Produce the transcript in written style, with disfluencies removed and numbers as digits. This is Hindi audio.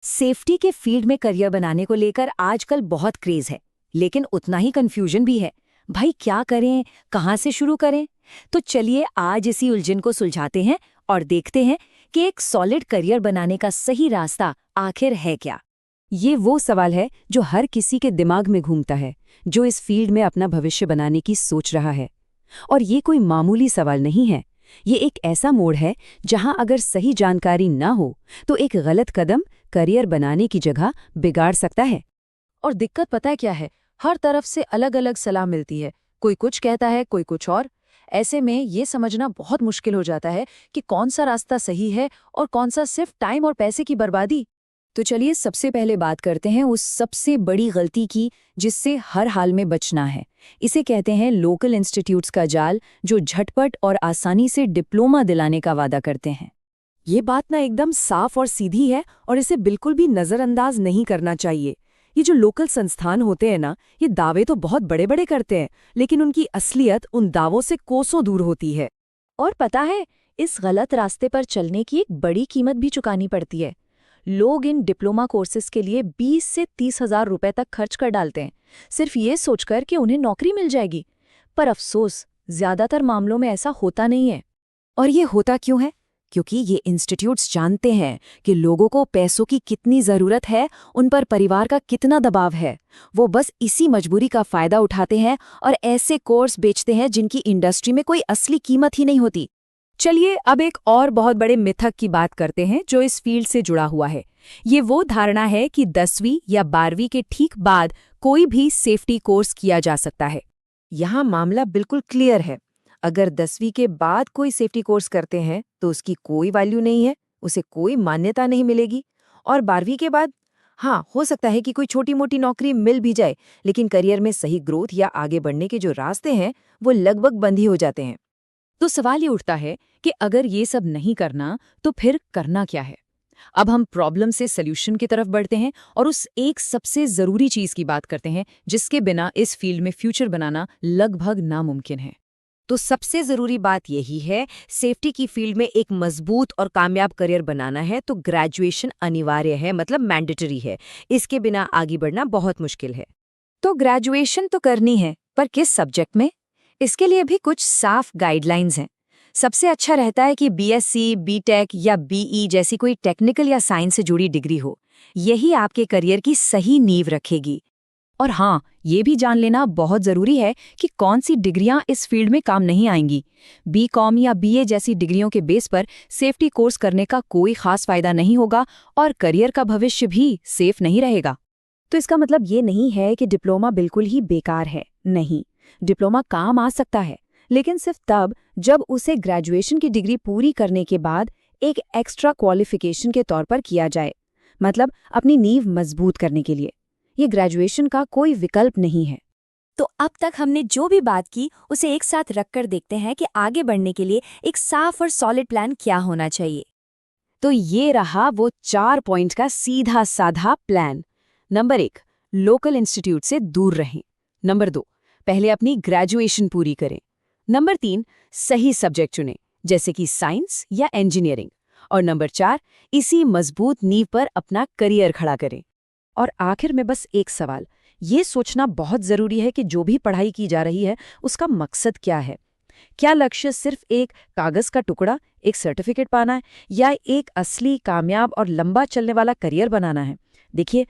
सेफ्टी के फील्ड में करियर बनाने को लेकर आजकल बहुत क्रेज है, लेकिन उतना ही कंफ्यूजन भी है। भाई क्या करें, कहाँ से शुरू करें? तो चलिए आज इसी उलझन को सुलझाते हैं और देखते हैं कि एक सॉलिड करियर बनाने का सही रास्ता आखिर है क्या। ये वो सवाल है जो हर किसी के दिमाग में घूमता है, जो इस फील्ड में अपना भविष्य बनाने की सोच रहा है। और ये कोई मामूली सवाल नहीं है। ये एक ऐसा मोड़ है जहां अगर सही जानकारी न हो तो एक गलत कदम करियर बनाने की जगह बिगाड़ सकता है। और दिक्कत पता है क्या है? हर तरफ से अलग अलग सलाह मिलती है। कोई कुछ कहता है, कोई कुछ और। ऐसे में ये समझना बहुत मुश्किल हो जाता है कि कौन सा रास्ता सही है और कौन सा सिर्फ टाइम और पैसे की बर्बादी। तो चलिए सबसे पहले बात करते हैं उस सबसे बड़ी गलती की जिससे हर हाल में बचना है। इसे कहते हैं लोकल इंस्टीट्यूट्स का जाल, जो झटपट और आसानी से डिप्लोमा दिलाने का वादा करते हैं। ये बात ना एकदम साफ और सीधी है और इसे बिल्कुल भी नज़रअंदाज नहीं करना चाहिए। ये जो लोकल संस्थान होते हैं ना, ये दावे तो बहुत बड़े बड़े करते हैं, लेकिन उनकी असलियत उन दावों से कोसों दूर होती है। और पता है, इस गलत रास्ते पर चलने की एक बड़ी कीमत भी चुकानी पड़ती है। लोग इन डिप्लोमा कोर्सेज के लिए 20 से 30 हजार रुपए तक खर्च कर डालते हैं, सिर्फ ये सोचकर कि उन्हें नौकरी मिल जाएगी। पर अफसोस, ज्यादातर मामलों में ऐसा होता नहीं है। और ये होता क्यों है? क्योंकि ये इंस्टीट्यूट्स जानते हैं कि लोगों को पैसों की कितनी ज़रूरत है, उन पर परिवार का कितना दबाव है। वो बस इसी मजबूरी का फ़ायदा उठाते हैं और ऐसे कोर्स बेचते हैं जिनकी इंडस्ट्री में कोई असली कीमत ही नहीं होती। चलिए अब एक और बहुत बड़े मिथक की बात करते हैं जो इस फील्ड से जुड़ा हुआ है। ये वो धारणा है कि 10वीं या 12वीं के ठीक बाद कोई भी सेफ्टी कोर्स किया जा सकता है। यहाँ मामला बिल्कुल क्लियर है। अगर 10वीं के बाद कोई सेफ्टी कोर्स करते हैं तो उसकी कोई वैल्यू नहीं है, उसे कोई मान्यता नहीं मिलेगी। और 12वीं के बाद हाँ, हो सकता है कि कोई छोटी मोटी नौकरी मिल भी जाए, लेकिन करियर में सही ग्रोथ या आगे बढ़ने के जो रास्ते हैं वो लगभग बंद ही हो जाते हैं। तो सवाल ये उठता है कि अगर ये सब नहीं करना तो फिर करना क्या है? अब हम प्रॉब्लम से सॉल्यूशन की तरफ बढ़ते हैं और उस एक सबसे ज़रूरी चीज़ की बात करते हैं जिसके बिना इस फील्ड में फ्यूचर बनाना लगभग नामुमकिन है। तो सबसे ज़रूरी बात यही है, सेफ्टी की फील्ड में एक मजबूत और कामयाब करियर बनाना है तो ग्रेजुएशन अनिवार्य है, मतलब मैंडेटरी है। इसके बिना आगे बढ़ना बहुत मुश्किल है। तो ग्रेजुएशन तो करनी है, पर किस सब्जेक्ट में? इसके लिए भी कुछ साफ गाइडलाइंस हैं। सबसे अच्छा रहता है कि बीएससी, बीटेक या बीई जैसी कोई टेक्निकल या साइंस से जुड़ी डिग्री हो। यही आपके करियर की सही नींव रखेगी। और हाँ, ये भी जान लेना बहुत ज़रूरी है कि कौन सी डिग्रियां इस फील्ड में काम नहीं आएंगी। बीकॉम या बीए जैसी डिग्रियों के बेस पर सेफ्टी कोर्स करने का कोई खास फायदा नहीं होगा और करियर का भविष्य भी सेफ नहीं रहेगा। तो इसका मतलब ये नहीं है कि डिप्लोमा बिल्कुल ही बेकार है। नहीं, डिप्लोमा काम आ सकता है, लेकिन सिर्फ तब जब उसे ग्रेजुएशन की डिग्री पूरी करने के बाद एक एक्स्ट्रा क्वालिफिकेशन के तौर पर किया जाए, मतलब अपनी नींव मजबूत करने के लिए। ये ग्रेजुएशन का कोई विकल्प नहीं है। तो अब तक हमने जो भी बात की उसे एक साथ रखकर देखते हैं कि आगे बढ़ने के लिए एक साफ और सॉलिड प्लान क्या होना चाहिए। तो ये रहा वो 4 पॉइंट का सीधा साधा प्लान। नंबर 1, लोकल इंस्टीट्यूट से दूर रहें। नंबर 2, पहले अपनी ग्रेजुएशन पूरी करें। नंबर 3, सही सब्जेक्ट चुनें, जैसे कि साइंस या इंजीनियरिंग। और नंबर 4, इसी मजबूत नींव पर अपना करियर खड़ा करें। और आखिर में बस एक सवाल, ये सोचना बहुत ज़रूरी है कि जो भी पढ़ाई की जा रही है उसका मकसद क्या है। क्या लक्ष्य सिर्फ एक कागज़ का टुकड़ा, एक सर्टिफिकेट पाना है, या एक असली कामयाब और लंबा चलने वाला करियर बनाना है? देखिए,